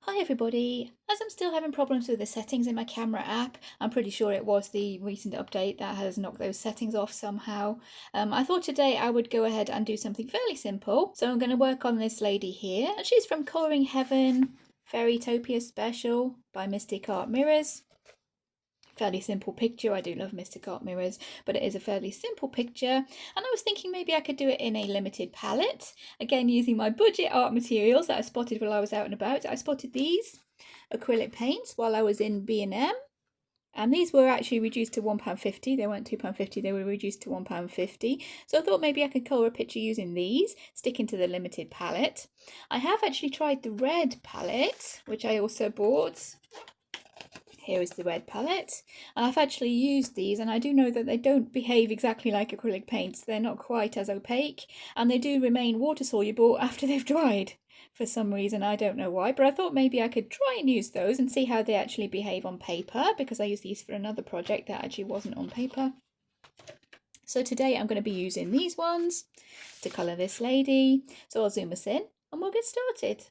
Hi everybody! As I'm still having problems with the settings in my camera app, I'm pretty sure it was the recent update that has knocked those settings off somehow. I thought today I would go ahead and do something fairly simple. So I'm going to work on this lady here, and she's from Colouring Heaven Fairytopia Special by Mystic Art Mirrors. Fairly simple picture. I do love Mystic Art Mirrors, but it is a fairly simple picture. And I was thinking maybe I could do it in a limited palette. Again, using my budget art materials that I spotted while I was out and about. I spotted these acrylic paints while I was in B&M. And these were actually reduced to £1.50. They weren't £2.50, they were reduced to £1.50. So I thought maybe I could colour a picture using these, sticking to the limited palette. I have actually tried the red palette, which I also bought. Here is the red palette, and I've actually used these, and I do know that they don't behave exactly like acrylic paints. They're not quite as opaque, and they do remain water soluble after they've dried for some reason. I don't know why, but I thought maybe I could try and use those and see how they actually behave on paper, because I used these for another project that actually wasn't on paper. So today I'm going to be using these ones to colour this lady. So I'll zoom us in and we'll get started.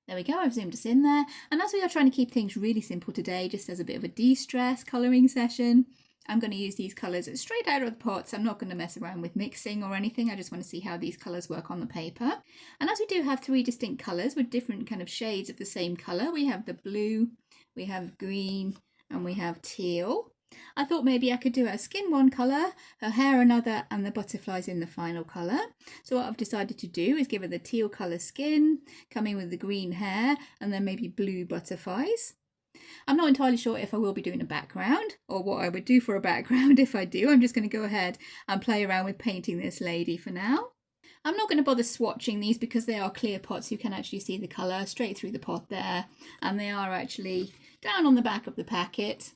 There we go, I've zoomed us in there. And as we are trying to keep things really simple today, just as a bit of a de-stress colouring session, I'm going to use these colours straight out of the pots. I'm not going to mess around with mixing or anything. I just want to see how these colours work on the paper. And as we do have three distinct colours with different kind of shades of the same colour, we have the blue, we have green, and we have teal. I thought maybe I could do her skin one colour, her hair another, and the butterflies in the final colour. So what I've decided to do is give her the teal colour skin, coming with the green hair, and then maybe blue butterflies. I'm not entirely sure if I will be doing a background or what I would do for a background if I do. I'm just going to go ahead and play around with painting this lady for now. I'm not going to bother swatching these because they are clear pots. You can actually see the colour straight through the pot there, and they are actually down on the back of the packet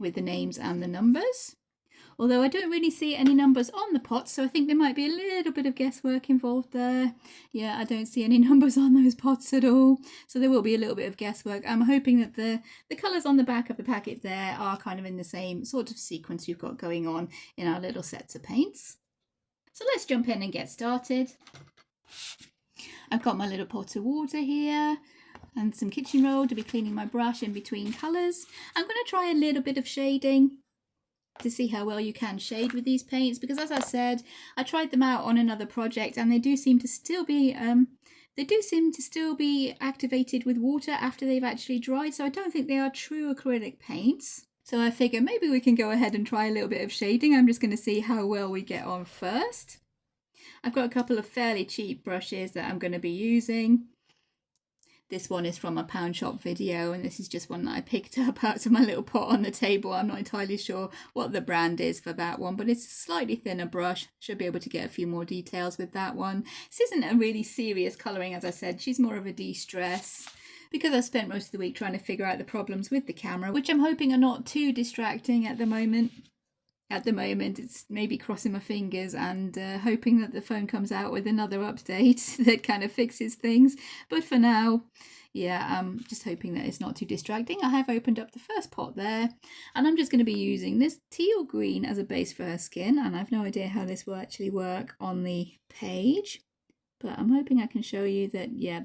with the names and the numbers. Although I don't really see any numbers on the pots, so I think there might be a little bit of guesswork involved there. Yeah, I don't see any numbers on those pots at all, so there will be a little bit of guesswork. I'm hoping that the colours on the back of the packet there are kind of in the same sort of sequence you've got going on in our little sets of paints. So let's jump in and get started. I've got my little pot of water here and some kitchen roll to be cleaning my brush in between colours. I'm going to try a little bit of shading to see how well you can shade with these paints, because as I said, I tried them out on another project and they do seem to still be activated with water after they've actually dried, so I don't think they are true acrylic paints. So I figure maybe we can go ahead and try a little bit of shading. I'm just going to see how well we get on first. I've got a couple of fairly cheap brushes that I'm going to be using. This one is from a pound shop video, and this is just one that I picked up out of my little pot on the table. I'm not entirely sure what the brand is for that one, but it's a slightly thinner brush. Should be able to get a few more details with that one. This isn't a really serious colouring, as I said. She's more of a de-stress, because I've spent most of the week trying to figure out the problems with the camera, which I'm hoping are not too distracting at the moment. At the moment, it's maybe crossing my fingers and hoping that the phone comes out with another update that kind of fixes things. But for now, yeah, I'm just hoping that it's not too distracting. I have opened up the first pot there, and I'm just going to be using this teal green as a base for her skin. And I've no idea how this will actually work on the page, but I'm hoping I can show you that, yeah,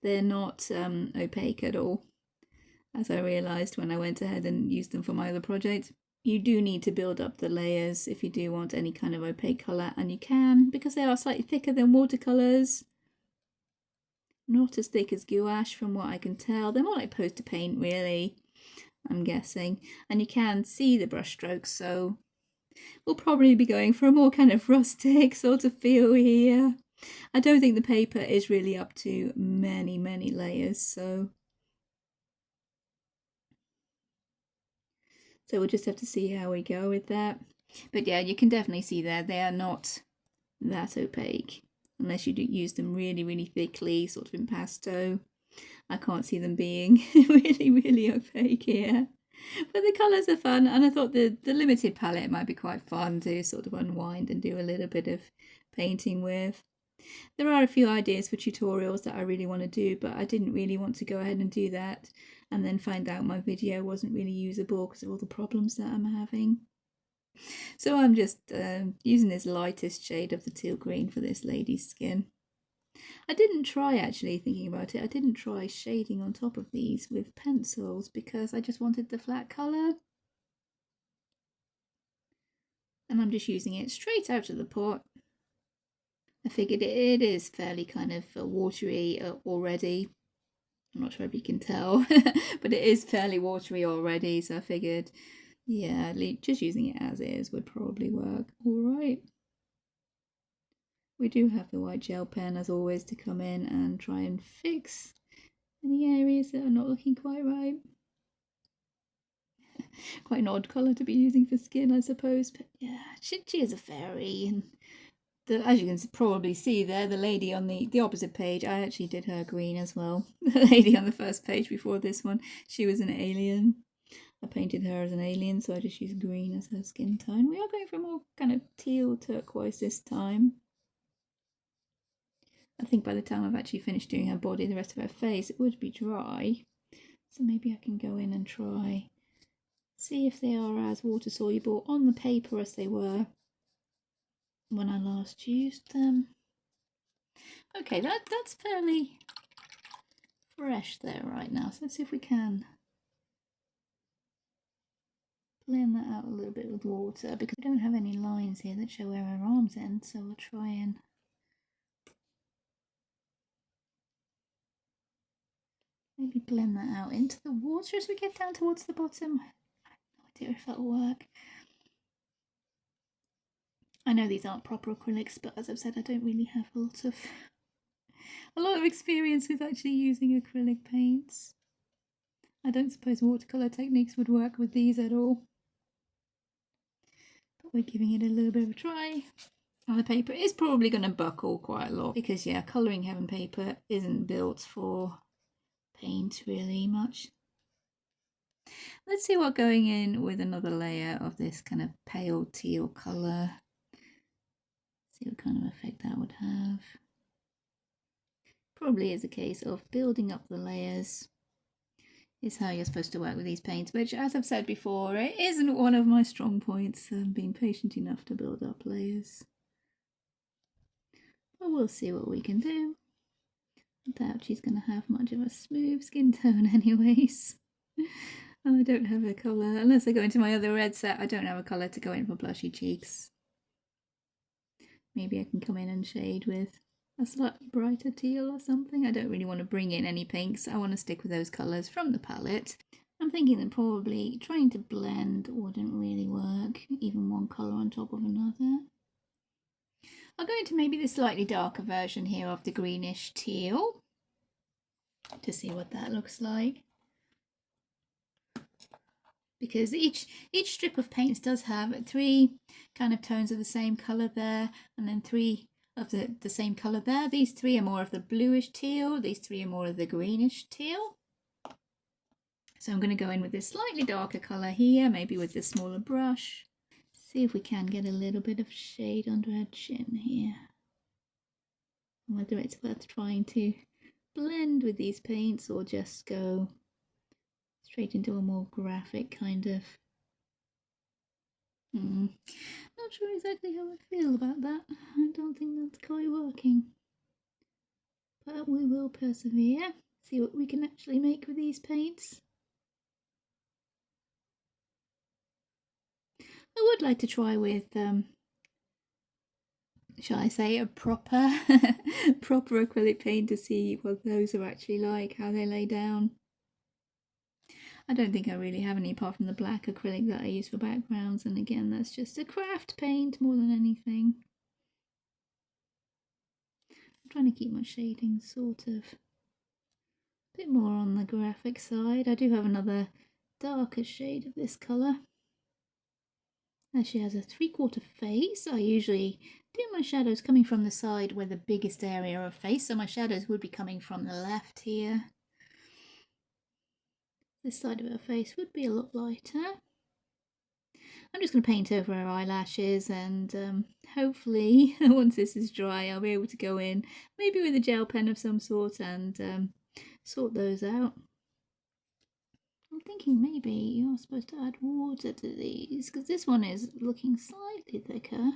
they're not opaque at all, as I realised when I went ahead and used them for my other project. You do need to build up the layers if you do want any kind of opaque colour, and you can, because they are slightly thicker than watercolours. Not as thick as gouache from what I can tell. They're more like poster paint really, I'm guessing. And you can see the brush strokes, so we'll probably be going for a more kind of rustic sort of feel here. I don't think the paper is really up to many layers, so we'll just have to see how we go with that. But yeah, you can definitely see there, they are not that opaque, unless you do use them really thickly, sort of impasto. I can't see them being really opaque here. But the colours are fun, and I thought the limited palette might be quite fun to sort of unwind and do a little bit of painting with. There are a few ideas for tutorials that I really want to do, but I didn't really want to go ahead and do that and then find out my video wasn't really usable because of all the problems that I'm having. So I'm just using this lightest shade of the teal green for this lady's skin. I didn't try, actually, thinking about it, I didn't try shading on top of these with pencils because I just wanted the flat colour. And I'm just using it straight out of the pot. I figured it is fairly kind of watery already. I'm not sure if you can tell, but it is fairly watery already, so I figured, yeah, just using it as is would probably work alright. We do have the white gel pen, as always, to come in and try and fix any areas that are not looking quite right. Quite an odd colour to be using for skin, I suppose, but yeah, she is a fairy, and as you can probably see there, the lady on the opposite page, I actually did her green as well. The lady on the first page before this one, she was an alien. I painted her as an alien, so I just used green as her skin tone. We are going for more kind of teal turquoise this time. I think by the time I've actually finished doing her body, the rest of her face, it would be dry. So maybe I can go in and try, see if they are as water soluble on the paper as they were when I last used them. Okay, that's fairly fresh there right now, so let's see if we can blend that out a little bit with water, because we don't have any lines here that show where our arms end, so we'll try and maybe blend that out into the water as we get down towards the bottom. I have no idea if that'll work. I know these aren't proper acrylics, but as I've said, I don't really have a lot of experience with actually using acrylic paints. I don't suppose watercolour techniques would work with these at all. But we're giving it a little bit of a try. And the paper is probably going to buckle quite a lot because, yeah, Colouring Heaven paper isn't built for paint really much. Let's see what going in with another layer of this kind of pale teal colour. See what kind of effect that would have. Probably is a case of building up the layers is how you're supposed to work with these paints, which, as I've said before, it isn't one of my strong points, being patient enough to build up layers. But we'll see what we can do. I doubt she's going to have much of a smooth skin tone anyways. I don't have a colour, unless I go into my other red set, I don't have a colour to go in for blushy cheeks. Maybe I can come in and shade with a slightly brighter teal or something. I don't really want to bring in any pinks. I want to stick with those colours from the palette. I'm thinking that probably trying to blend wouldn't really work, even one colour on top of another. I'll go into maybe the slightly darker version here of the greenish teal to see what that looks like. Because each strip of paints does have 3 kind of tones of the same colour there, and then 3 of the same colour there. These 3 are more of the bluish teal, these 3 are more of the greenish teal. So I'm going to go in with this slightly darker colour here, maybe with this smaller brush. See if we can get a little bit of shade under her chin here. Whether it's worth trying to blend with these paints or just go straight into a more graphic kind of. Not sure exactly how I feel about that. I don't think that's quite working. But we will persevere, see what we can actually make with these paints. I would like to try with, shall I say, a proper acrylic paint to see what those are actually like, how they lay down. I don't think I really have any apart from the black acrylic that I use for backgrounds, and again that's just a craft paint more than anything. I'm trying to keep my shading sort of a bit more on the graphic side. I do have another darker shade of this colour. Now she has a 3/4 face. I usually do my shadows coming from the side where the biggest area of face, so my shadows would be coming from the left here. This side of her face would be a lot lighter. I'm just going to paint over her eyelashes, and hopefully once this is dry I'll be able to go in maybe with a gel pen of some sort and sort those out. I'm thinking maybe you're supposed to add water to these because this one is looking slightly thicker.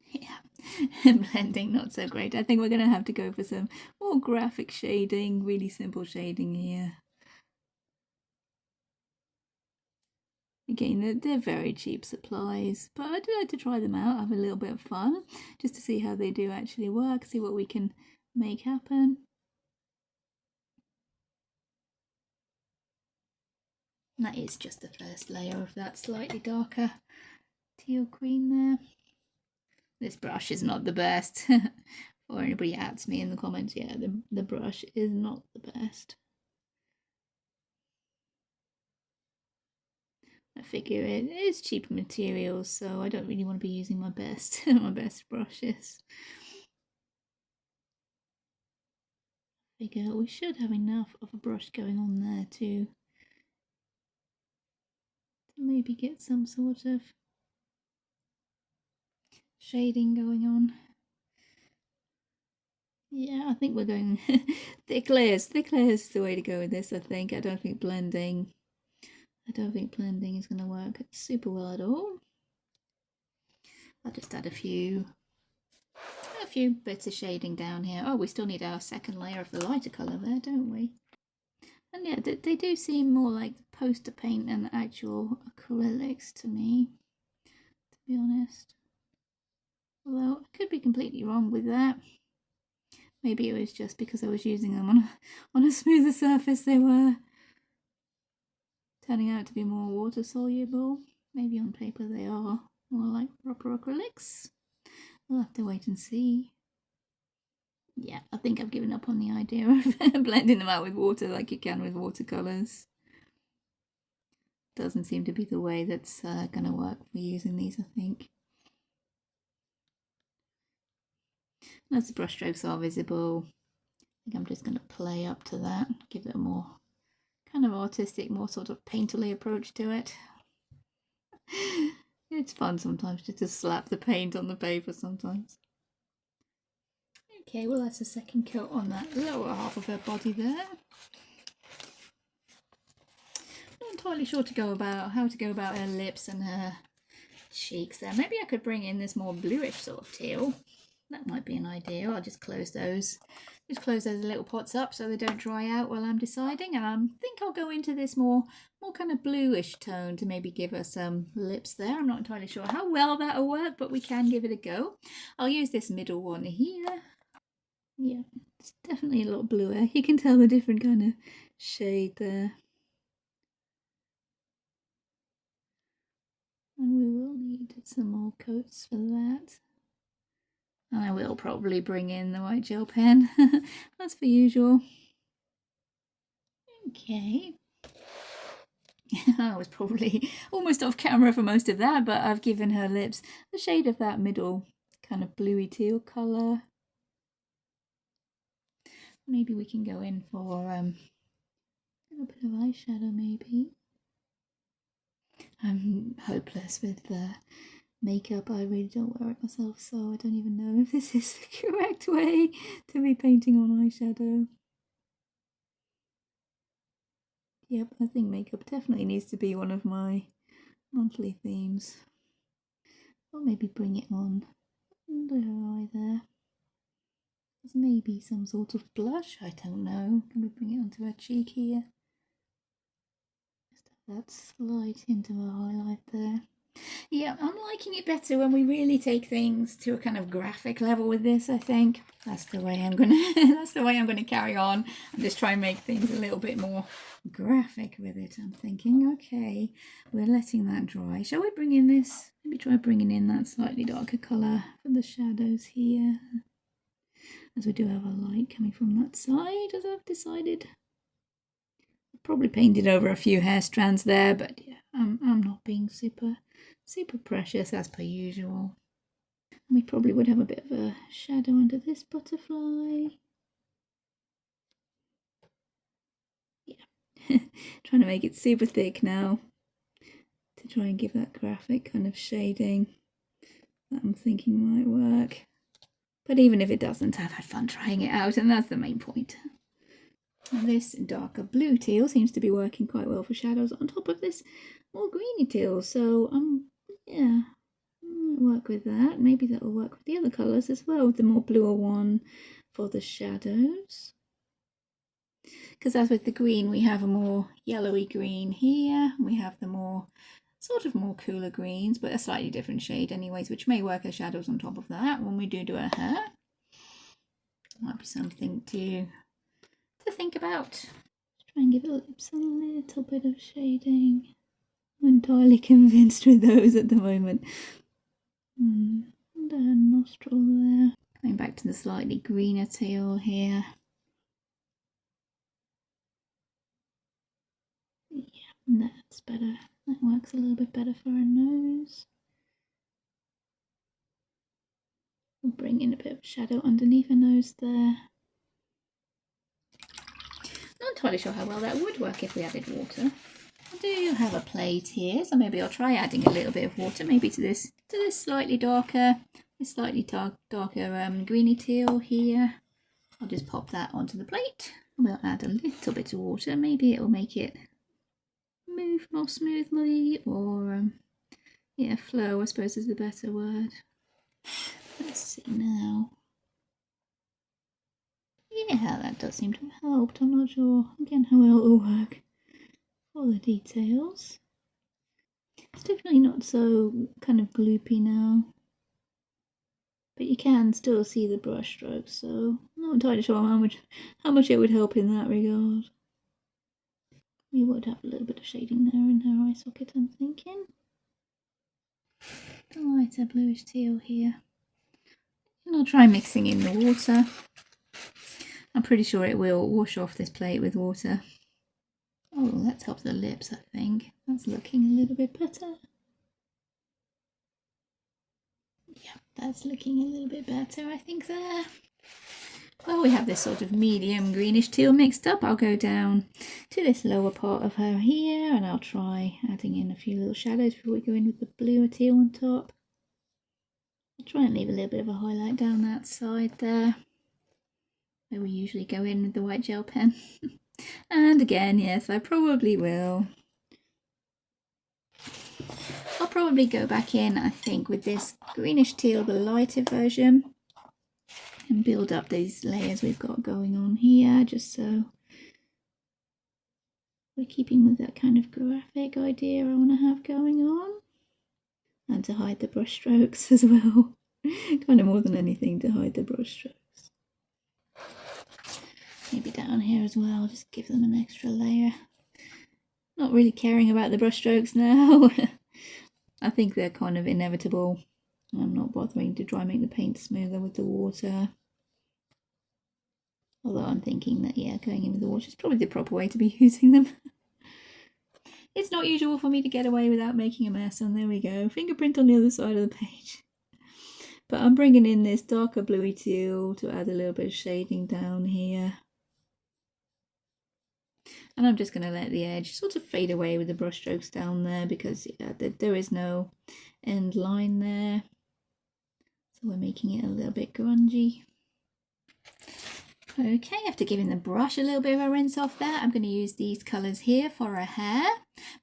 Yeah, blending not so great. I think we're going to have to go for some more graphic shading, really simple shading here. Again, they're very cheap supplies, but I do like to try them out, have a little bit of fun, just to see how they do actually work, see what we can make happen. And that is just the first layer of that slightly darker teal green there. This brush is not the best. Or anybody adds me in the comments, yeah, the brush is not the best. I figure it is cheap materials, so I don't really want to be using my best my best brushes. I figure we should have enough of a brush going on there to maybe get some sort of shading going on. Yeah, I think we're going thick layers. Thick layers is the way to go with this, I think. I don't think blending is going to work super well at all. I'll just add a few bits of shading down here. Oh, we still need our second layer of the lighter colour there, don't we? And yeah, they do seem more like poster paint than actual acrylics to me, to be honest. Although I could be completely wrong with that. Maybe it was just because I was using them on a smoother surface, they were turning out to be more water soluble. Maybe on paper they are more like proper acrylics. We'll have to wait and see. Yeah, I think I've given up on the idea of blending them out with water like you can with watercolours. Doesn't seem to be the way that's going to work for using these, I think. As the brushstrokes are visible, I think I'm just going to play up to that, give it a more kind of artistic, more sort of painterly approach to it. It's fun sometimes just to slap the paint on the paper sometimes. Okay, well that's the second coat on that lower half of her body there. Not entirely sure how to go about her lips and her cheeks there. Maybe I could bring in this more bluish sort of teal. That might be an idea. I'll just close those little pots up so they don't dry out while I'm deciding. And I think I'll go into this more kind of bluish tone to maybe give her some lips there. I'm not entirely sure how well that'll work, but we can give it a go. I'll use this middle one here. Yeah, it's definitely a lot bluer. You can tell the different kind of shade there. And we will need some more coats for that. And I will probably bring in the white gel pen, as per usual. Okay. I was probably almost off camera for most of that, but I've given her lips a shade of that middle kind of bluey teal colour. Maybe we can go in for a little bit of eyeshadow maybe. I'm hopeless with the makeup. I really don't wear it myself, so I don't even know if this is the correct way to be painting on eyeshadow. Yep, I think makeup definitely needs to be one of my monthly themes. Or maybe bring it on under her eye there. There's maybe some sort of blush, I don't know. Can we bring it onto her cheek here? Just have that slight hint of a highlight there. Yeah, I'm liking it better when we really take things to a kind of graphic level with this, I think. That's the way I'm gonna carry on and just try and make things a little bit more graphic with it. I'm thinking, okay, we're letting that dry. Shall we bring in this? Maybe try bringing in that slightly darker colour for the shadows here. As we do have a light coming from that side, as I've decided. Probably painted over a few hair strands there, but yeah, I'm not being super precious as per usual. We probably would have a bit of a shadow under this butterfly. Yeah, trying to make it super thick now to try and give that graphic kind of shading that I'm thinking might work. But even if it doesn't, I've had fun trying it out, and that's the main point. And this darker blue teal seems to be working quite well for shadows on top of this more greeny teal, so yeah, Work with that. Maybe that will work with the other colours as well, the more bluer one for the shadows. Because as with the green, we have a more yellowy green here. We have the more sort of more cooler greens, but a slightly different shade anyways, which may work as shadows on top of that when we do her hair. Might be something to think about. Try and give her lips a little bit of shading. I'm entirely convinced with those at the moment. And her nostril there. Going back to the slightly greener teal here. Yeah, that's better. That works a little bit better for her nose. We'll bring in a bit of shadow underneath her nose there. Not entirely sure how well that would work if we added water. I do have a plate here, so maybe I'll try adding a little bit of water, maybe to this slightly darker, greeny teal here. I'll just pop that onto the plate. We'll add a little bit of water. Maybe it will make it move more smoothly, or yeah, flow, I suppose is the better word. Let's see now. Yeah, that does seem to have helped. I'm not sure again how well it will work for the details. It's definitely not so kind of gloopy now, but you can still see the brush strokes, so I'm not entirely sure how much it would help in that regard. We would have a little bit of shading there in her eye socket, I'm thinking. A lighter bluish teal here. And I'll try mixing in the water. I'm pretty sure it will wash off this plate with water. Oh, let's help the lips, I think. That's looking a little bit better. Yeah, that's looking a little bit better, I think, there. Well, we have this sort of medium greenish teal mixed up. I'll go down to this lower part of her here, and I'll try adding in a few little shadows before we go in with the bluer teal on top. I'll try and leave a little bit of a highlight down that side there, where we usually go in with the white gel pen. And again, yes, I probably will. I'll probably go back in, I think, with this greenish teal, the lighter version, and build up these layers we've got going on here, just so we're keeping with that kind of graphic idea I want to have going on. And to hide the brush strokes as well. Kind of more than anything to hide the brush strokes. Maybe down here as well, just give them an extra layer. Not really caring about the brush strokes now. I think they're kind of inevitable. I'm not bothering to try and make the paint smoother with the water. Although I'm thinking that, yeah, going in with the water is probably the proper way to be using them. It's not usual for me to get away without making a mess, and there we go. Fingerprint on the other side of the page. But I'm bringing in this darker bluey teal to add a little bit of shading down here. And I'm just going to let the edge sort of fade away with the brush strokes down there, because yeah, there is no end line there. So we're making it a little bit grungy. Okay, after giving the brush a little bit of a rinse off there, I'm going to use these colours here for her hair.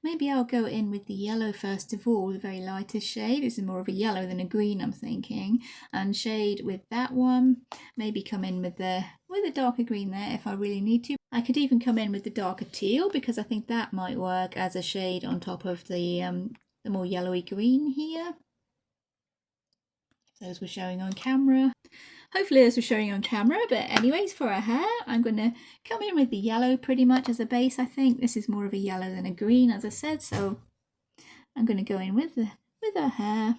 Maybe I'll go in with the yellow first of all, the very lightest shade. This is more of a yellow than a green, I'm thinking. And shade with that one. Maybe come in with the darker green there if I really need to. I could even come in with the darker teal, because I think that might work as a shade on top of the more yellowy green here. Those were showing on camera. Hopefully this was showing on camera, but anyways, for her hair, I'm going to come in with the yellow pretty much as a base, I think. This is more of a yellow than a green, as I said, so I'm going to go in with her hair,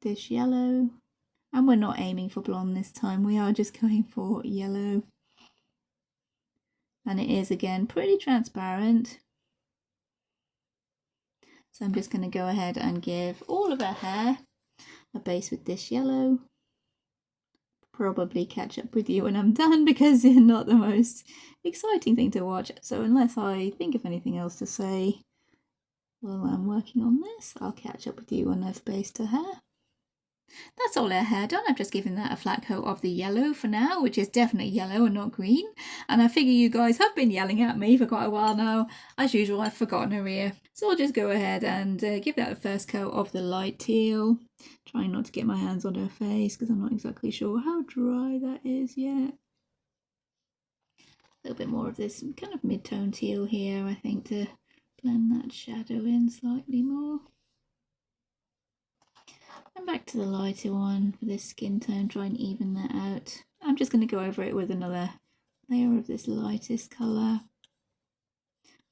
this yellow. And we're not aiming for blonde this time, we are just going for yellow. And it is, again, pretty transparent. So I'm just going to go ahead and give all of her hair a base with this yellow. Probably catch up with you when I'm done, because you're not the most exciting thing to watch. So unless I think of anything else to say while I'm working on this, I'll catch up with you when I've based her hair. That's all her hair done. I've just given that a flat coat of the yellow for now, which is definitely yellow and not green. And I figure you guys have been yelling at me for quite a while now. As usual, I've forgotten her ear. So I'll just go ahead and give that the first coat of the light teal. Trying not to get my hands on her face because I'm not exactly sure how dry that is yet. A little bit more of this kind of mid-tone teal here, I think, to blend that shadow in slightly more. And back to the lighter one for this skin tone, try and even that out. I'm just going to go over it with another layer of this lightest colour.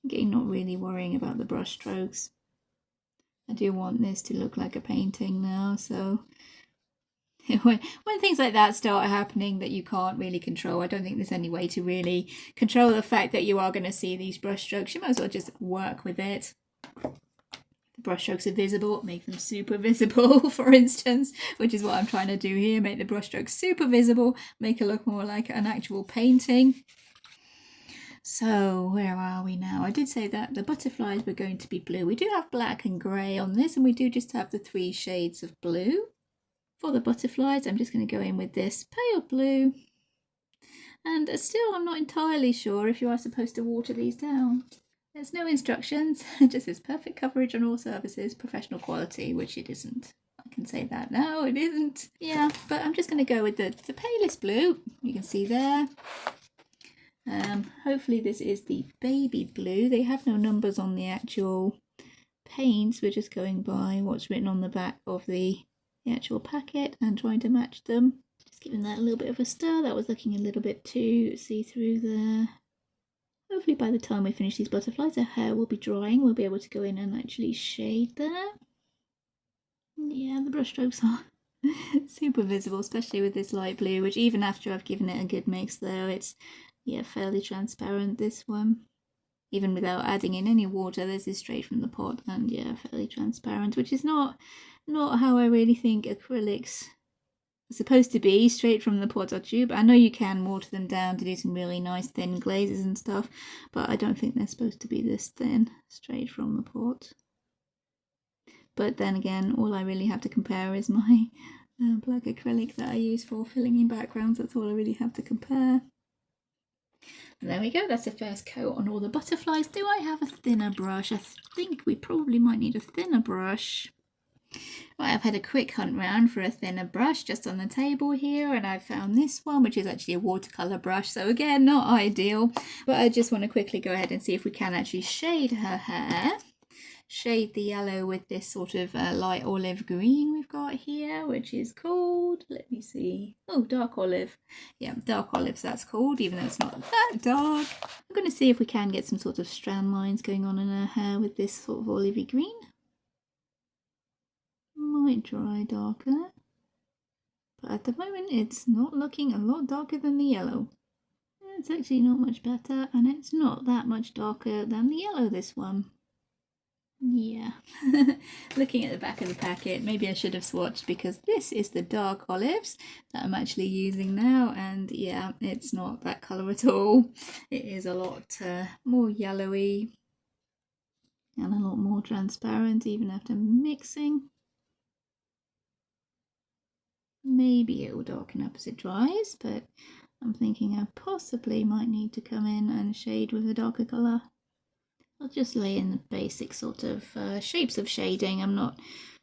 Again, not really worrying about the brush strokes. I do want this to look like a painting now, so when things like that start happening that you can't really control, I don't think there's any way to really control the fact that you are going to see these brush strokes. You might as well just work with it. The brush strokes are visible, make them super visible, for instance, which is what I'm trying to do here. Make the brush strokes super visible, make it look more like an actual painting. So where are we now? I did say that the butterflies were going to be blue. We do have black and grey on this, and we do just have the 3 shades of blue. For the butterflies, I'm just going to go in with this pale blue. And still, I'm not entirely sure if you are supposed to water these down. There's no instructions, it just says perfect coverage on all surfaces, professional quality, which it isn't. I can say that now, it isn't. Yeah, but I'm just going to go with the palest blue, you can see there. Hopefully this is the baby blue. They have no numbers on the actual paints. We're just going by what's written on the back of the actual packet and trying to match them. Just giving that a little bit of a stir. That was looking a little bit too see-through there. Hopefully by the time we finish these butterflies, our hair will be drying. We'll be able to go in and actually shade there. Yeah, the brush strokes are super visible, especially with this light blue, which even after I've given it a good mix though, it's fairly transparent, this one. Even without adding in any water, this is straight from the pot and fairly transparent, which is not how I really think acrylics are supposed to be, straight from the pot or tube. I know you can water them down to do some really nice thin glazes and stuff, but I don't think they're supposed to be this thin, straight from the pot. But then again, all I really have to compare is my black acrylic that I use for filling in backgrounds. That's all I really have to compare. And there we go, that's the first coat on all the butterflies. Do I have a thinner brush? I think we probably might need a thinner brush. Right, I've had a quick hunt round for a thinner brush just on the table here, and I've found this one, which is actually a watercolour brush, so again, not ideal. But I just want to quickly go ahead and see if we can actually shade her hair. Shade the yellow with this sort of light olive green we've got here, which is called, let me see, oh, dark olive. Yeah, dark olives that's called, even though it's not that dark. I'm going to see if we can get some sort of strand lines going on in her hair with this sort of olivey green. Might dry darker, but at the moment it's not looking a lot darker than the yellow. It's actually not much better, and it's not that much darker than the yellow, this one. Yeah, looking at the back of the packet, maybe I should have swatched, because this is the dark olives that I'm actually using now, and yeah, it's not that colour at all. It is a lot more yellowy and a lot more transparent even after mixing. Maybe it will darken up as it dries, but I'm thinking I possibly might need to come in and shade with a darker colour. I'll just lay in the basic sort of shapes of shading. I'm not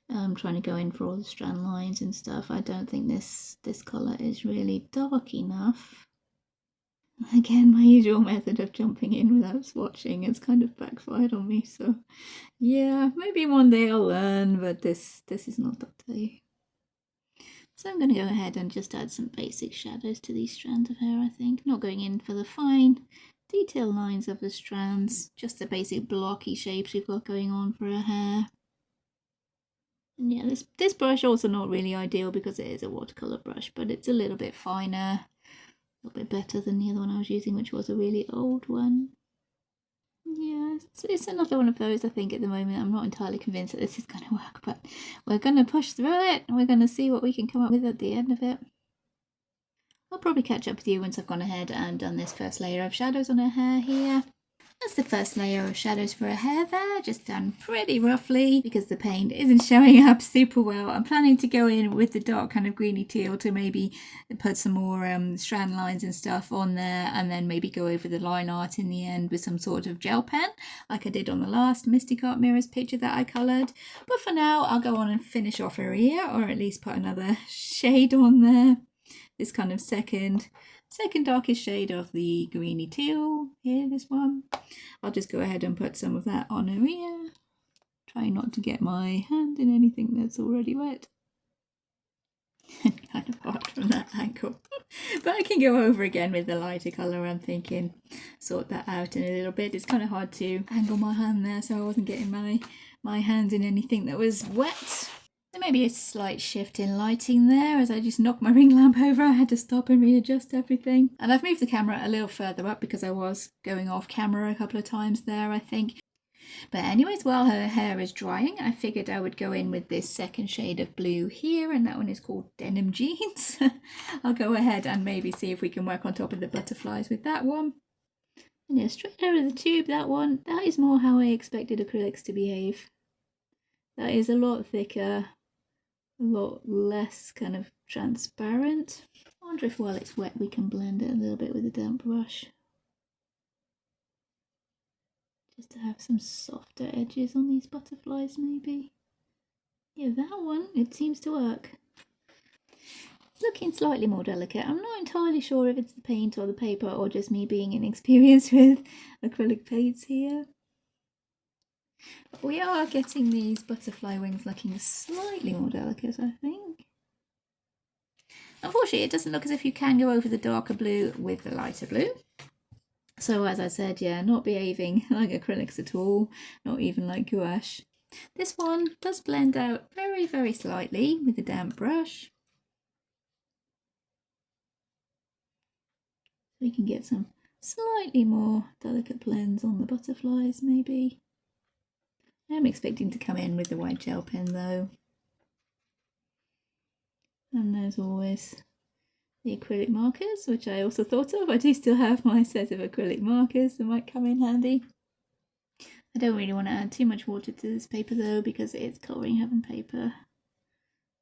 trying to go in for all the strand lines and stuff. I don't think this colour is really dark enough. Again, my usual method of jumping in without swatching has kind of backfired on me, so yeah, maybe one day I'll learn, but this is not that day. So I'm going to go ahead and just add some basic shadows to these strands of hair, I think. Not going in for the fine detail lines of the strands, just the basic blocky shapes we've got going on for her hair. And yeah, this brush also not really ideal because it is a watercolour brush, but it's a little bit finer, a little bit better than the other one I was using, which was a really old one. Yeah, it's another one of those, I think, at the moment. I'm not entirely convinced that this is going to work, but we're going to push through it and we're going to see what we can come up with at the end of it. I'll probably catch up with you once I've gone ahead and done this first layer of shadows on her hair here. That's the first layer of shadows for her hair there, just done pretty roughly because the paint isn't showing up super well. I'm planning to go in with the dark kind of greeny teal to maybe put some more strand lines and stuff on there, and then maybe go over the line art in the end with some sort of gel pen like I did on the last Mystic Art Mirrors picture that I coloured. But for now I'll go on and finish off her ear, or at least put another shade on there. This kind of second darkest shade of the greeny teal here, this one. I'll just go ahead and put some of that on her ear. Try not to get my hand in anything that's already wet. Kind of hard from that angle. But I can go over again with the lighter colour, I'm thinking. Sort that out in a little bit. It's kind of hard to angle my hand there so I wasn't getting my hand in anything that was wet. There may be a slight shift in lighting there as I just knocked my ring lamp over. I had to stop and readjust everything. And I've moved the camera a little further up because I was going off camera a couple of times there, I think. But anyways, while her hair is drying, I figured I would go in with this second shade of blue here, and that one is called Denim Jeans. I'll go ahead and maybe see if we can work on top of the butterflies with that one. And yeah, straight out of the tube, that one, that is more how I expected acrylics to behave. That is a lot thicker, a lot less kind of transparent. I wonder if while it's wet we can blend it a little bit with a damp brush. Just to have some softer edges on these butterflies maybe. Yeah, that one, it seems to work. It's looking slightly more delicate. I'm not entirely sure if it's the paint or the paper or just me being inexperienced with acrylic paints here. But we are getting these butterfly wings looking slightly more delicate, I think. Unfortunately, it doesn't look as if you can go over the darker blue with the lighter blue. So as I said, yeah, not behaving like acrylics at all, not even like gouache. This one does blend out very, very slightly with a damp brush. We can get some slightly more delicate blends on the butterflies maybe. I'm expecting to come in with the white gel pen though. And there's always the acrylic markers, which I also thought of. I do still have my set of acrylic markers that might come in handy. I don't really want to add too much water to this paper though, because it's Colouring Heaven paper.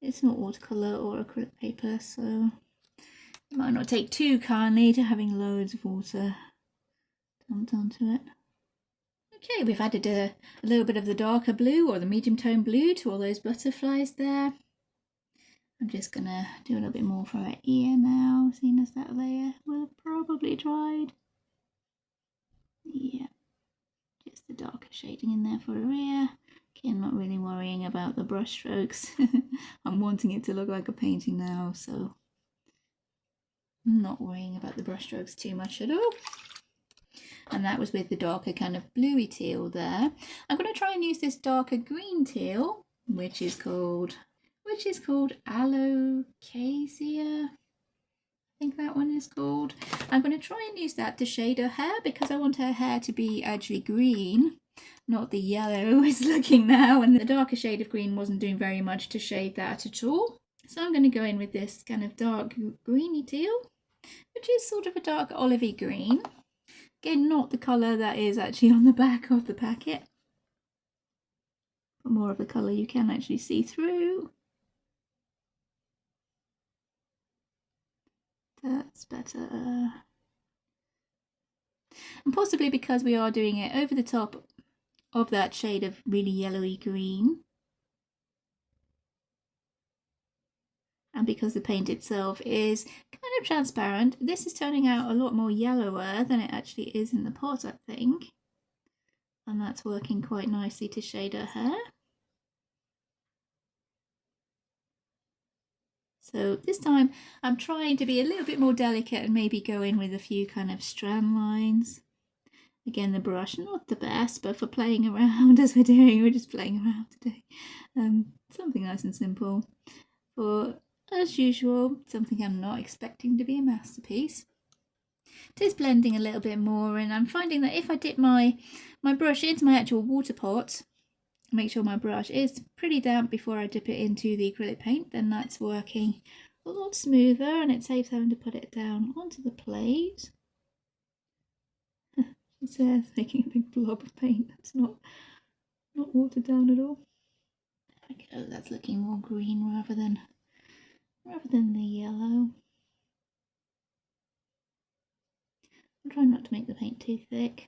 It's not watercolour or acrylic paper, so it might not take too kindly to having loads of water dumped onto it. Okay, we've added a little bit of the darker blue or the medium tone blue to all those butterflies there. I'm just gonna do a little bit more for her ear now, seeing as that layer will have probably dried. Yeah, just the darker shading in there for her ear. Okay, I'm not really worrying about the brush strokes. I'm wanting it to look like a painting now, so I'm not worrying about the brush strokes too much at all. And that was with the darker kind of bluey teal there. I'm going to try and use this darker green teal, which is called Alocasia. I think that one is called. I'm going to try and use that to shade her hair because I want her hair to be actually green, not the yellow it's looking now, and the darker shade of green wasn't doing very much to shade that at all. So I'm going to go in with this kind of dark greeny teal, which is sort of a dark olivey green. Again, not the colour that is actually on the back of the packet, but more of the colour you can actually see through. That's better. And possibly because we are doing it over the top of that shade of really yellowy green. And because the paint itself is kind of transparent, this is turning out a lot more yellower than it actually is in the pot, I think. And that's working quite nicely to shade her hair. So this time I'm trying to be a little bit more delicate and maybe go in with a few kind of strand lines. Again, the brush, not the best, but for playing around as we're doing, we're just playing around today. Something nice and simple. For, as usual, something I'm not expecting to be a masterpiece. It is blending a little bit more, and I'm finding that if I dip my brush into my actual water pot, make sure my brush is pretty damp before I dip it into the acrylic paint, then that's working a lot smoother and it saves having to put it down onto the plate. It's making a big blob of paint. That's not watered down at all. There we go. That's looking more green rather than the yellow. I'm trying not to make the paint too thick.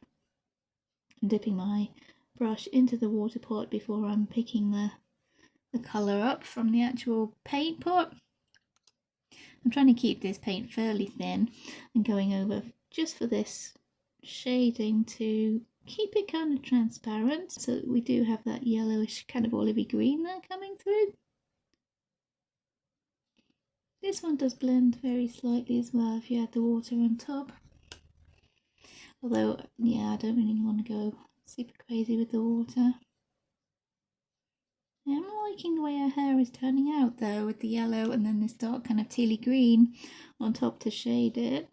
I'm dipping my brush into the water pot before I'm picking the colour up from the actual paint pot. I'm trying to keep this paint fairly thin and going over just for this shading to keep it kind of transparent, so that we do have that yellowish kind of olivey green there coming through. This one does blend very slightly as well if you add the water on top. Although, yeah, I don't really want to go super crazy with the water. I'm liking the way her hair is turning out though, with the yellow and then this dark kind of tealy green on top to shade it.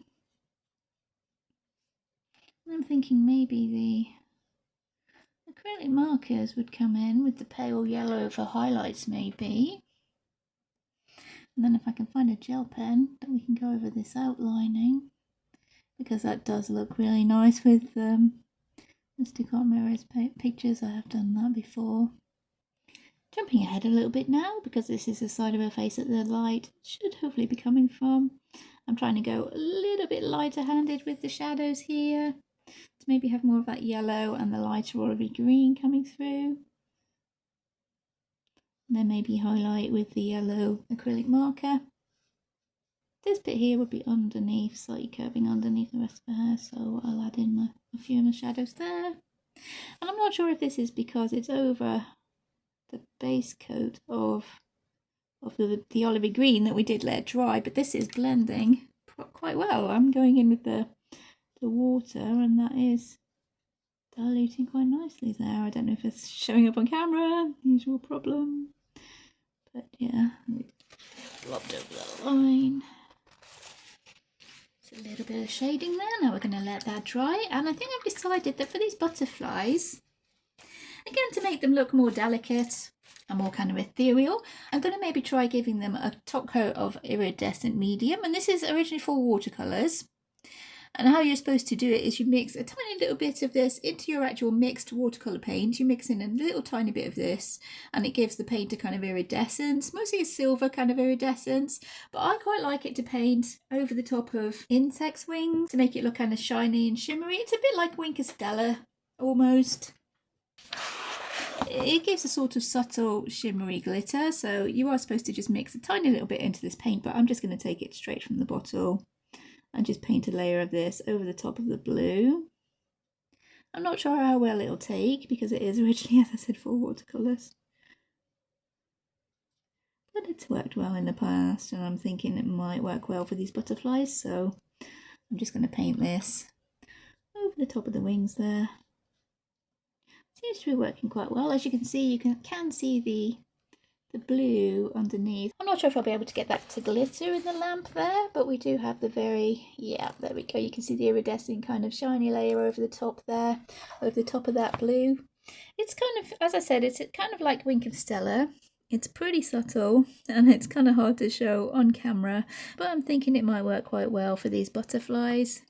I'm thinking maybe the acrylic markers would come in with the pale yellow for highlights maybe. And then if I can find a gel pen, then we can go over this outlining, because that does look really nice with Mr. Mirror's pictures. I have done that before. Jumping ahead a little bit now, because this is the side of her face that the light should hopefully be coming from. I'm trying to go a little bit lighter handed with the shadows here, to maybe have more of that yellow and the lighter olivey green coming through. And then maybe highlight with the yellow acrylic marker. This bit here would be underneath, slightly curving underneath the rest of her hair, so I'll add in a few of my shadows there. And I'm not sure if this is because it's over the base coat of the olivey green that we did let dry, but this is blending quite well. I'm going in with the water, and that is diluting quite nicely there. I don't know if it's showing up on camera, usual problem, but yeah, we blobbed over the line. It's a little bit of shading there. Now we're going to let that dry, and I think I've decided that for these butterflies, again, to make them look more delicate and more kind of ethereal, I'm going to maybe try giving them a top coat of iridescent medium, and this is originally for watercolours. And how you're supposed to do it is you mix a tiny little bit of this into your actual mixed watercolour paint. You mix in a little tiny bit of this, and it gives the paint a kind of iridescence, mostly a silver kind of iridescence, but I quite like it to paint over the top of insects' wings to make it look kind of shiny and shimmery. It's a bit like Wink Stella almost. It gives a sort of subtle shimmery glitter, so you are supposed to just mix a tiny little bit into this paint, but I'm just going to take it straight from the bottle and just paint a layer of this over the top of the blue. I'm not sure how well it'll take, because it is originally, as I said, for watercolours, but it's worked well in the past, and I'm thinking it might work well for these butterflies, so I'm just going to paint this over the top of the wings there. Seems to be working quite well. As you can see, you can see the blue underneath. I'm not sure if I'll be able to get that to glitter in the lamp there, but we do have the yeah, there we go. You can see the iridescent kind of shiny layer over the top there, over the top of that blue. It's kind of, as I said, it's kind of like Wink of Stella. It's pretty subtle, and it's kind of hard to show on camera, but I'm thinking it might work quite well for these butterflies.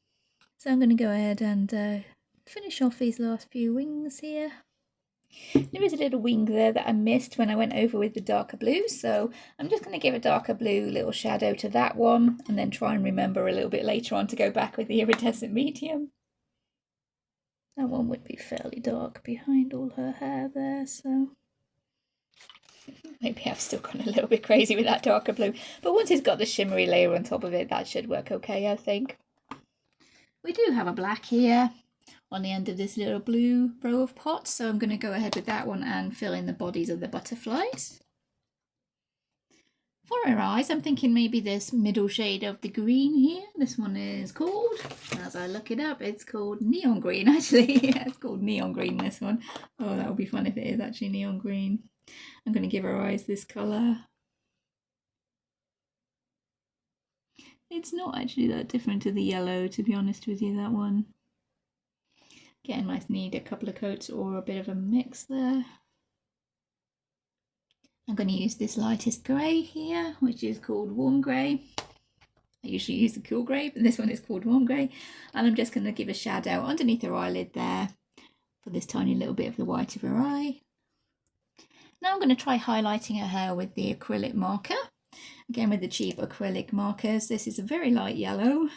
So I'm going to go ahead and finish off these last few wings here. There is a little wing there that I missed when I went over with the darker blue, so I'm just going to give a darker blue little shadow to that one, and then try and remember a little bit later on to go back with the iridescent medium. That one would be fairly dark behind all her hair there, so maybe I've still gone a little bit crazy with that darker blue, but once it's got the shimmery layer on top of it, that should work okay, I think. We do have a black here on the end of this little blue row of pots, so I'm going to go ahead with that one and fill in the bodies of the butterflies. For her eyes, I'm thinking maybe this middle shade of the green here. This one is called, as I look it up, it's called neon green actually. Yeah, it's called neon green, this one. Oh, that would be fun if it is actually neon green. I'm going to give her eyes this colour. It's not actually that different to the yellow, to be honest with you, that one. Again, might need a couple of coats or a bit of a mix there. I'm going to use this lightest grey here, which is called warm grey. I usually use the cool grey, but this one is called warm grey. And I'm just going to give a shadow underneath her eyelid there for this tiny little bit of the white of her eye. Now I'm going to try highlighting her hair with the acrylic marker. Again, with the cheap acrylic markers. This is a very light yellow,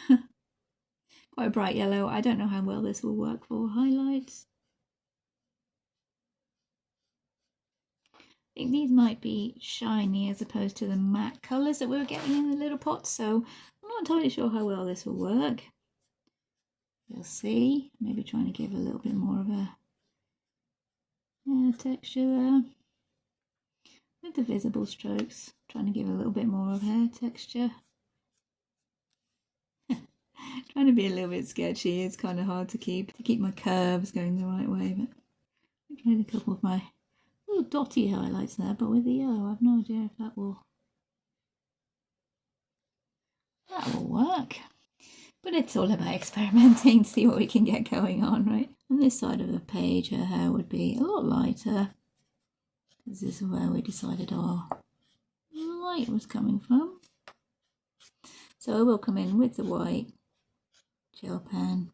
quite a bright yellow. I don't know how well this will work for highlights. I think these might be shiny as opposed to the matte colours that we were getting in the little pots, so I'm not entirely sure how well this will work. We'll see. Maybe trying to give a little bit more of a texture there. With the visible strokes, trying to give a little bit more of hair texture. Trying to be a little bit sketchy. It's kind of hard to keep my curves going the right way, but I tried a couple of my little dotty highlights there, but with the yellow, I've no idea if that will work. But it's all about experimenting, see what we can get going on, right? On this side of the page, her hair would be a lot lighter, because this is where we decided our light was coming from. So I will come in with the white gel pen,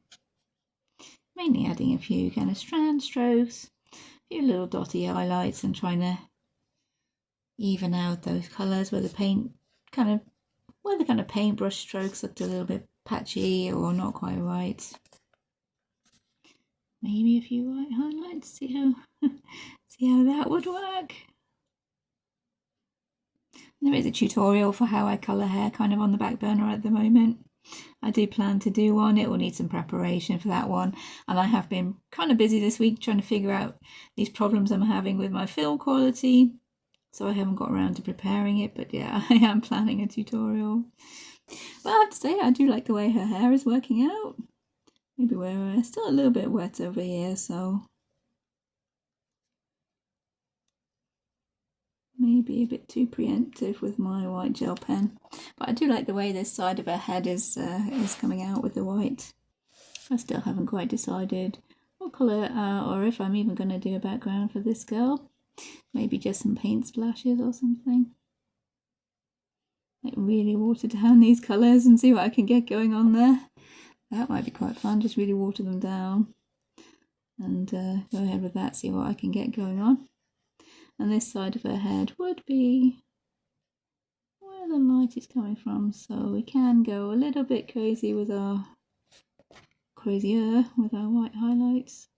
mainly adding a few kind of strand strokes, a few little dotty highlights, and trying to even out those colours where the kind of paintbrush strokes looked a little bit patchy or not quite right. Maybe a few white highlights, see how that would work. There is a tutorial for how I colour hair kind of on the back burner at the moment. I do plan to do one. It will need some preparation for that one, and I have been kind of busy this week trying to figure out these problems I'm having with my film quality, so I haven't got around to preparing it, but yeah, I am planning a tutorial. But I have to say, I do like the way her hair is working out. Maybe we're still a little bit wet over here, so maybe a bit too preemptive with my white gel pen. But I do like the way this side of her head is coming out with the white. I still haven't quite decided what colour or if I'm even going to do a background for this girl. Maybe just some paint splashes or something. Like really water down these colours and see what I can get going on there. That might be quite fun, just really water them down and go ahead with that, see what I can get going on. And this side of her head would be where the light is coming from, so we can go a little bit crazier with our white highlights.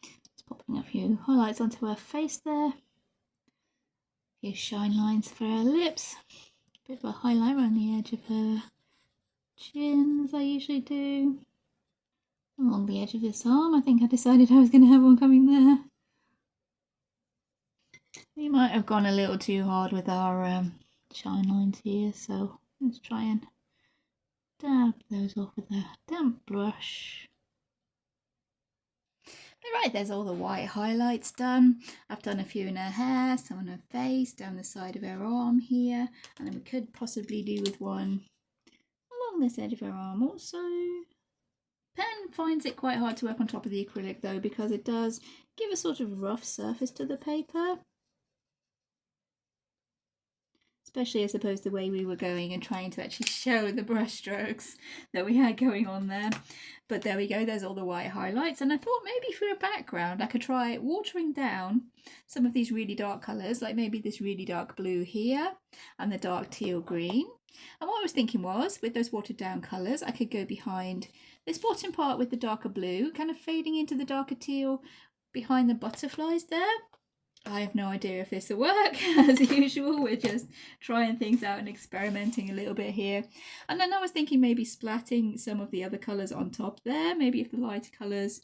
Just popping a few highlights onto her face there. A few shine lines for her lips. A bit of a highlight around the edge of her chin, as I usually do. Along the edge of this arm, I think I decided I was going to have one coming there. We might have gone a little too hard with our shine lines here, so let's try and dab those off with a damp brush. Alright, there's all the white highlights done. I've done a few in her hair, some on her face, down the side of her arm here, and then we could possibly do with one along this edge of her arm also. Pen finds it quite hard to work on top of the acrylic though, because it does give a sort of rough surface to the paper. Especially as opposed to the way we were going and trying to actually show the brush strokes that we had going on there. But there we go, there's all the white highlights, and I thought maybe for a background I could try watering down some of these really dark colours, like maybe this really dark blue here and the dark teal green. And what I was thinking was, with those watered down colours, I could go behind this bottom part with the darker blue, kind of fading into the darker teal behind the butterflies there. I have no idea if this will work. As usual, we're just trying things out and experimenting a little bit here. And then I was thinking maybe splatting some of the other colours on top there. Maybe if the lighter colours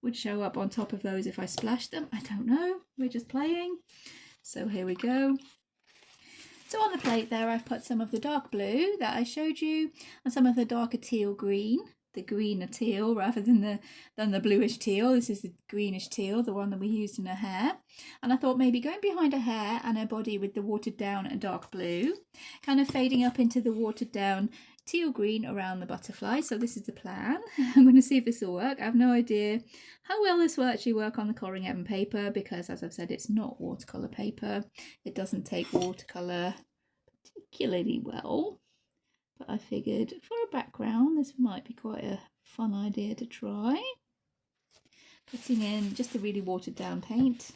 would show up on top of those if I splashed them. I don't know. We're just playing. So here we go. So on the plate there, I've put some of the dark blue that I showed you and some of the darker teal green. The greener teal rather than the bluish teal. This is the greenish teal, the one that we used in her hair. And I thought maybe going behind her hair and her body with the watered down and dark blue, kind of fading up into the watered down teal green around the butterfly. So this is the plan. I'm going to see if this will work. I have no idea how well this will actually work on the Colouring Heaven paper, because as I've said, it's not watercolour paper. It doesn't take watercolour particularly well, but I figured for a background this might be quite a fun idea to try. Putting in just a really watered down paint,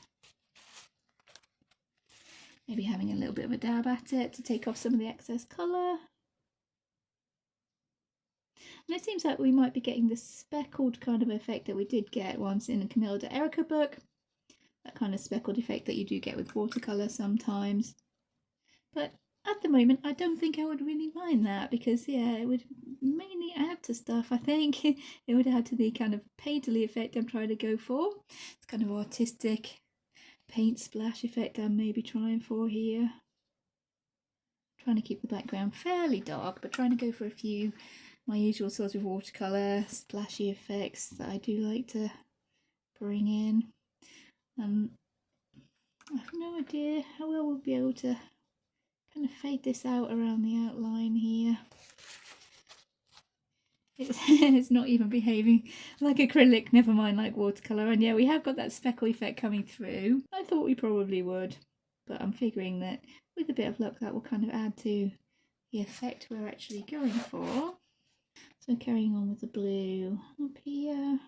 maybe having a little bit of a dab at it to take off some of the excess colour. And it seems like we might be getting the speckled kind of effect that we did get once in a Camilla de Erica book. That kind of speckled effect that you do get with watercolour sometimes. But at the moment, I don't think I would really mind that because, yeah, it would mainly add to stuff, I think. It would add to the kind of painterly effect I'm trying to go for. It's kind of artistic paint splash effect I'm maybe trying for here. Trying to keep the background fairly dark, but trying to go for a few my usual sort of watercolour splashy effects that I do like to bring in. I have no idea how well we'll be able to kind of fade this out around the outline here. It's not even behaving like acrylic, never mind like watercolour. And yeah, we have got that speckle effect coming through. I thought we probably would, but I'm figuring that with a bit of luck that will kind of add to the effect we're actually going for. So carrying on with the blue up here.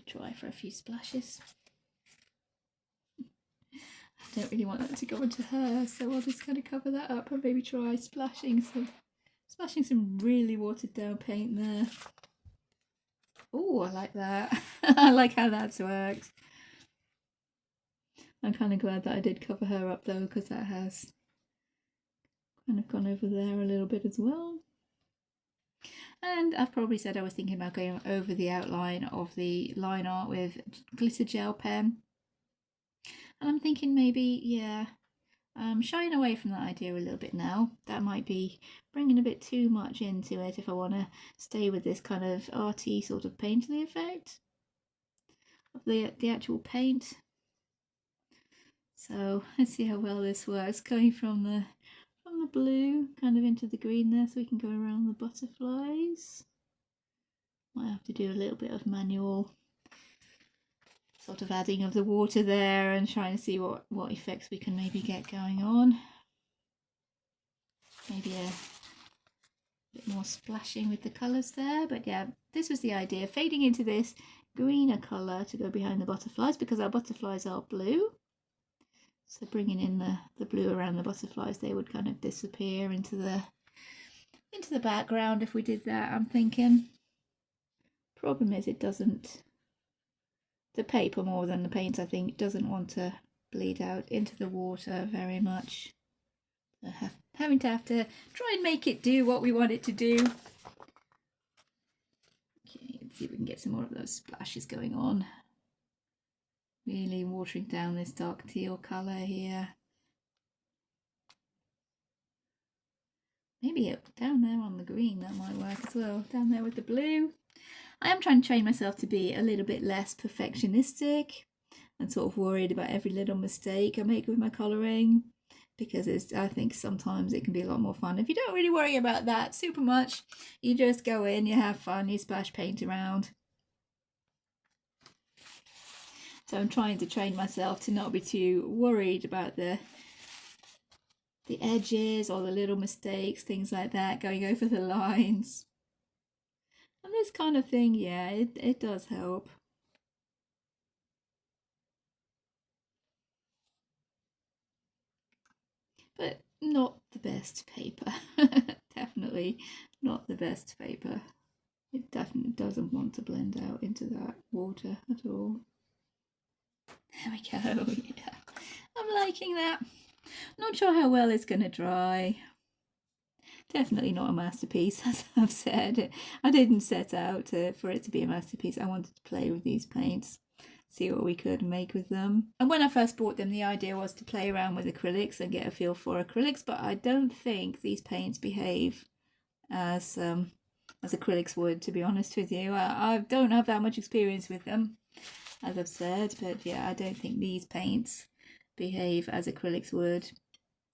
Try for a few splashes. I don't really want that to go onto her, so I'll just kind of cover that up and maybe try splashing some really watered down paint there. Oh, I like that. I like how that's worked. I'm kind of glad that I did cover her up though, because that has kind of gone over there a little bit as well. And I've probably said I was thinking about going over the outline of the line art with glitter gel pen. And I'm thinking maybe, yeah, I'm shying away from that idea a little bit now. That might be bringing a bit too much into it if I want to stay with this kind of arty sort of painterly effect of the actual paint. So let's see how well this works, going from the blue kind of into the green there, so we can go around the butterflies. Might have to do a little bit of manual sort of adding of the water there and trying to see what effects we can maybe get going on. Maybe a bit more splashing with the colours there, but yeah, this was the idea, fading into this greener colour to go behind the butterflies because our butterflies are blue. So bringing in the blue around the butterflies, they would kind of disappear into the background if we did that, I'm thinking. Problem is it doesn't, the paper more than the paint, I think, doesn't want to bleed out into the water very much. So having to try and make it do what we want it to do. Okay, let's see if we can get some more of those splashes going on. Really watering down this dark teal colour here. Maybe down there on the green, that might work as well. Down there with the blue. I am trying to train myself to be a little bit less perfectionistic and sort of worried about every little mistake I make with my colouring, because I think sometimes it can be a lot more fun if you don't really worry about that super much. You just go in, you have fun, you splash paint around. So I'm trying to train myself to not be too worried about the edges or the little mistakes, things like that, going over the lines. And this kind of thing, yeah, it does help. But not the best paper. Definitely not the best paper. It definitely doesn't want to blend out into that water at all. There we go, yeah. I'm liking that. Not sure how well it's going to dry. Definitely not a masterpiece, as I've said. I didn't set out for it to be a masterpiece. I wanted to play with these paints, see what we could make with them. And when I first bought them, the idea was to play around with acrylics and get a feel for acrylics, but I don't think these paints behave as acrylics would, to be honest with you. I don't have that much experience with them, as I've said, but yeah, I don't think these paints behave as acrylics would,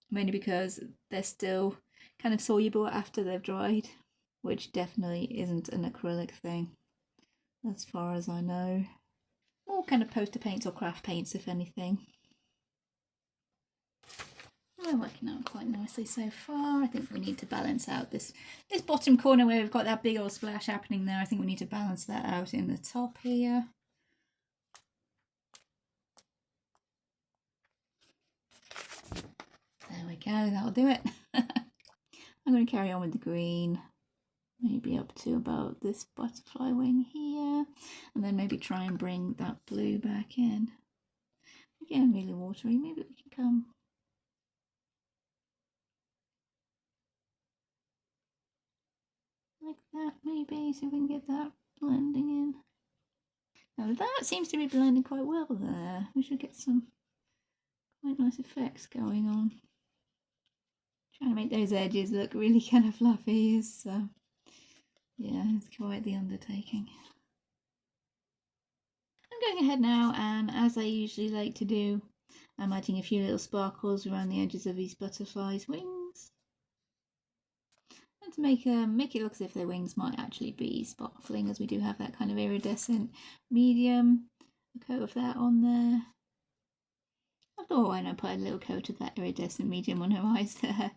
mainly because they're still kind of soluble after they've dried, which definitely isn't an acrylic thing, as far as I know. More kind of poster paints or craft paints, if anything. we're working out quite nicely so far. I think we need to balance out this bottom corner where we've got that big old splash happening there. I think we need to balance that out in the top here. There we go, that'll do it. I'm going to carry on with the green, maybe up to about this butterfly wing here, and then maybe try and bring that blue back in. Again, really watery, maybe we can come like that, maybe, see if we can get that blending in. Now that seems to be blending quite well there. We should get some quite nice effects going on. Trying to make those edges look really kind of fluffy is, yeah, it's quite the undertaking. I'm going ahead now, and as I usually like to do, I'm adding a few little sparkles around the edges of these butterflies' wings. And to make it look as if their wings might actually be sparkling, as we do have that kind of iridescent medium. A coat of that on there. I thought, why not put a little coat of that iridescent medium on her eyes there,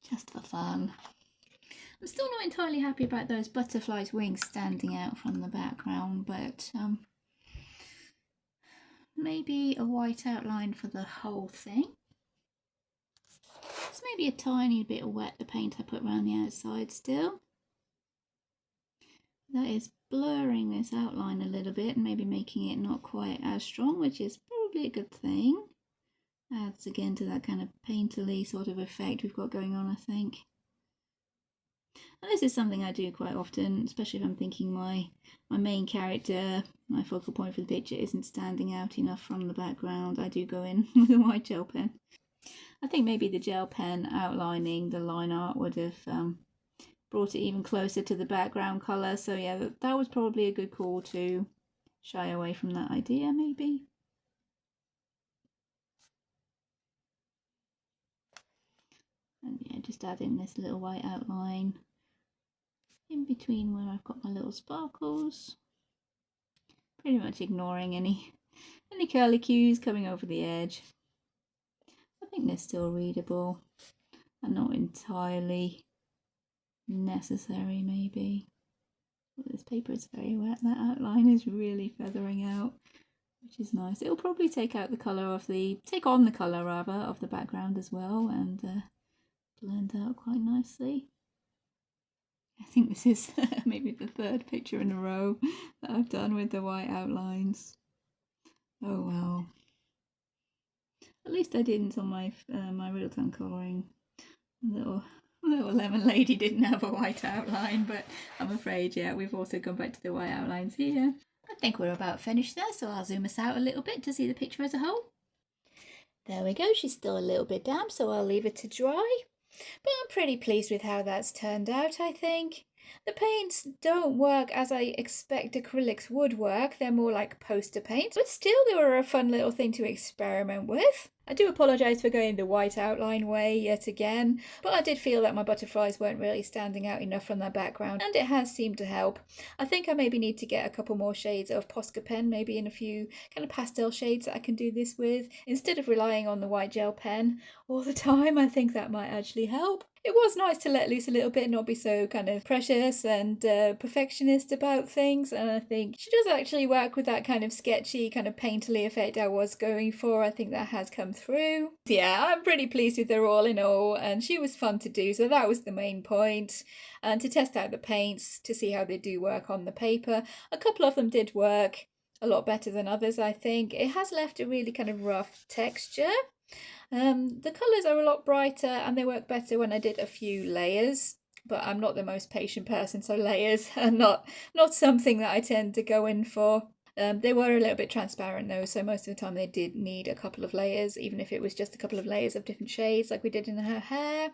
just for fun. I'm still not entirely happy about those butterflies' wings standing out from the background, but maybe a white outline for the whole thing. It's maybe a tiny bit of wet, the paint I put around the outside still. That is blurring this outline a little bit and maybe making it not quite as strong, which is probably a good thing. Adds again to that kind of painterly sort of effect we've got going on, I think. And this is something I do quite often, especially if I'm thinking my main character, my focal point for the picture, isn't standing out enough from the background. I do go in with a white gel pen. I think maybe the gel pen outlining the line art would have brought it even closer to the background colour. So yeah, that was probably a good call to shy away from that idea, maybe. And yeah, just add in this little white outline in between where I've got my little sparkles. Pretty much ignoring any curly cues coming over the edge. I think they're still readable and not entirely necessary, maybe. But this paper is very wet. That outline is really feathering out, which is nice. It'll probably take on the colour of the background as well, and blend out quite nicely. I think this is maybe the third picture in a row that I've done with the white outlines. Oh well. At least I didn't on my real-time colouring. Little lemon lady didn't have a white outline, but I'm afraid, yeah, we've also gone back to the white outlines here. I think we're about finished there, so I'll zoom us out a little bit to see the picture as a whole. There we go, she's still a little bit damp, so I'll leave it to dry. But I'm pretty pleased with how that's turned out, I think. The paints don't work as I expect acrylics would work. They're more like poster paints, but still they were a fun little thing to experiment with. I do apologise for going the white outline way yet again, but I did feel that my butterflies weren't really standing out enough from their background, and it has seemed to help. I think I maybe need to get a couple more shades of Posca pen, maybe in a few kind of pastel shades that I can do this with, instead of relying on the white gel pen all the time. I think that might actually help. It was nice to let loose a little bit, not be so kind of precious and perfectionist about things, and I think she does actually work with that kind of sketchy, kind of painterly effect I was going for. I think that has come through. Yeah, I'm pretty pleased with her all in all, and she was fun to do, so that was the main point. And to test out the paints, to see how they do work on the paper. A couple of them did work a lot better than others, I think. It has left a really kind of rough texture. The colours are a lot brighter and they work better when I did a few layers, but I'm not the most patient person, so layers are not something that I tend to go in for. They were a little bit transparent though, so most of the time they did need a couple of layers, even if it was just a couple of layers of different shades like we did in her hair.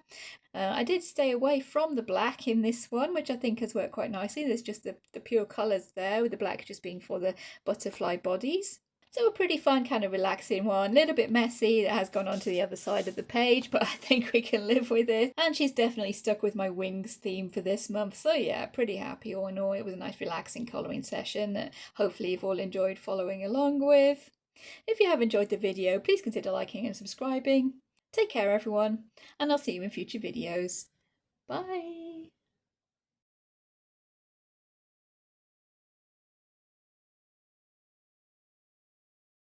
I did stay away from the black in this one, which I think has worked quite nicely. There's just the pure colours there, with the black just being for the butterfly bodies. So a pretty fun, kind of relaxing one, a little bit messy, that has gone on to the other side of the page, but I think we can live with it. And she's definitely stuck with my wings theme for this month, so yeah, pretty happy all in all. It was a nice relaxing colouring session that hopefully you've all enjoyed following along with. If you have enjoyed the video, please consider liking and subscribing. Take care everyone, and I'll see you in future videos. Bye!